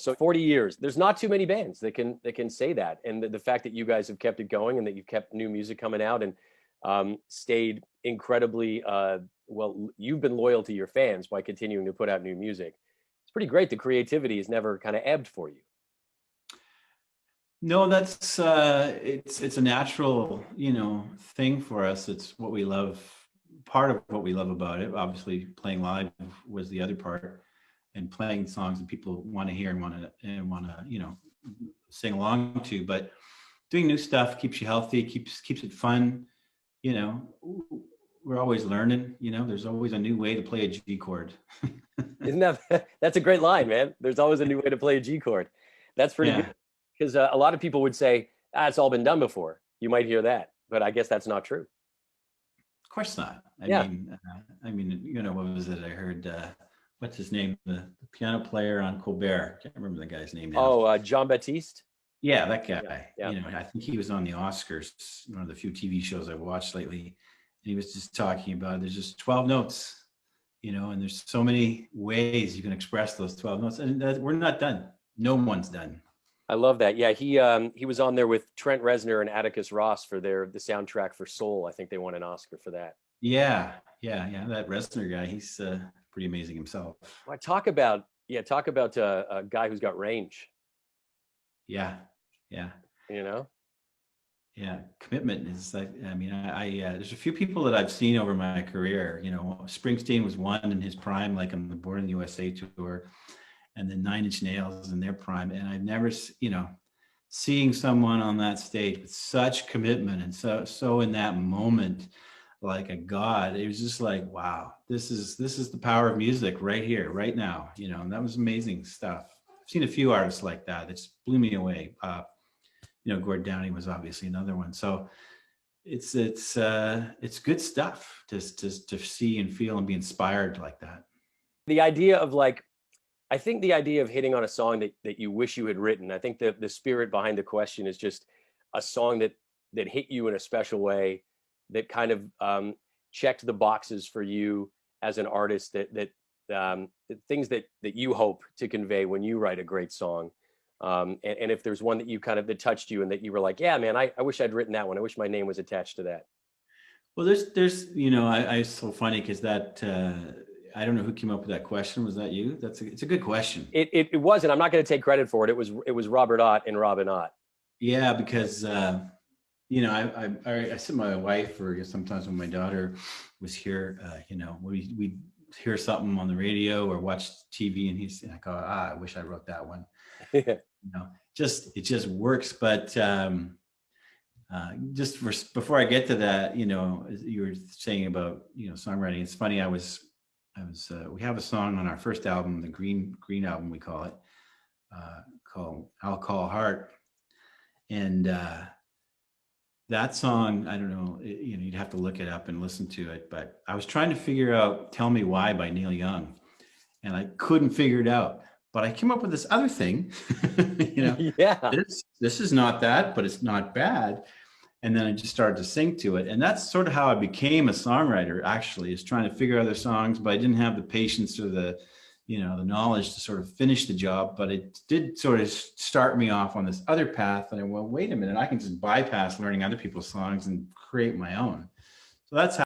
So 40 years, there's not too many bands that can say that. And the fact that you guys have kept it going and that you've kept new music coming out and stayed incredibly, well, you've been loyal to your fans by continuing to put out new music. It's pretty great. The creativity has never kind of ebbed for you. No, that's it's a natural, thing for us. It's what we love. Part of what we love about it, obviously, playing live was the other part, and playing songs that people want to hear and want to sing along to. But doing new stuff keeps you healthy, keeps it fun. We're always learning. There's always a new way to play a G chord. Isn't that's a great line, man. There's always a new way to play a G chord. That's pretty good. Because a lot of people would say, it's all been done before. You might hear that, but I guess that's not true. Of course not. I mean, what was it? I heard, what's his name? The piano player on Colbert. I can't remember the guy's name now. Oh, Jean Baptiste? Yeah, that guy. Yeah. I think he was on the Oscars, one of the few TV shows I've watched lately. And he was just talking about there's just 12 notes, and there's so many ways you can express those 12 notes. And we're not done. No one's done. I love that. Yeah, he was on there with Trent Reznor and Atticus Ross for the soundtrack for Soul. I think they won an Oscar for that. Yeah. That Reznor guy, he's pretty amazing himself. Well, talk about a guy who's got range. Yeah. Yeah, commitment is like. I mean, there's a few people that I've seen over my career. Springsteen was one in his prime, like on the Born in the USA tour. And then 9 Inch Nails in their prime. And I've never, seeing someone on that stage with such commitment and so in that moment, like a god, it was just like, wow, this is the power of music right here, right now, and that was amazing stuff. I've seen a few artists like that. It just blew me away. Gord Downie was obviously another one. So it's good stuff to see and feel and be inspired like that. The idea of I think the idea of hitting on a song that you wish you had written, I think the spirit behind the question is just a song that hit you in a special way, that kind of checked the boxes for you as an artist, that things that you hope to convey when you write a great song. And if there's one that you that touched you and that you were like, yeah, man, I wish I'd written that one. I wish my name was attached to that. Well, there's it's so funny because that, I don't know who came up with that question. Was that you? It's a good question. It wasn't. I'm not going to take credit for it. It was Robert Ott and Robin Ott. Yeah, because I said my wife, or sometimes when my daughter was here, we hear something on the radio or watch TV, and I go, I wish I wrote that one. It just works. But before I get to that, you were saying about songwriting. It's funny. We have a song on our first album, the Green album, we call it, called I'll Call Heart. And that song, I don't know, you'd have to look it up and listen to it, but I was trying to figure out Tell Me Why by Neil Young, and I couldn't figure it out. But I came up with this other thing, Yeah. This is not that, but it's not bad. And then I just started to sing to it. And that's sort of how I became a songwriter, actually, is trying to figure other songs, but I didn't have the patience or the knowledge to sort of finish the job. But it did sort of start me off on this other path. And I went, wait a minute, I can just bypass learning other people's songs and create my own. So that's how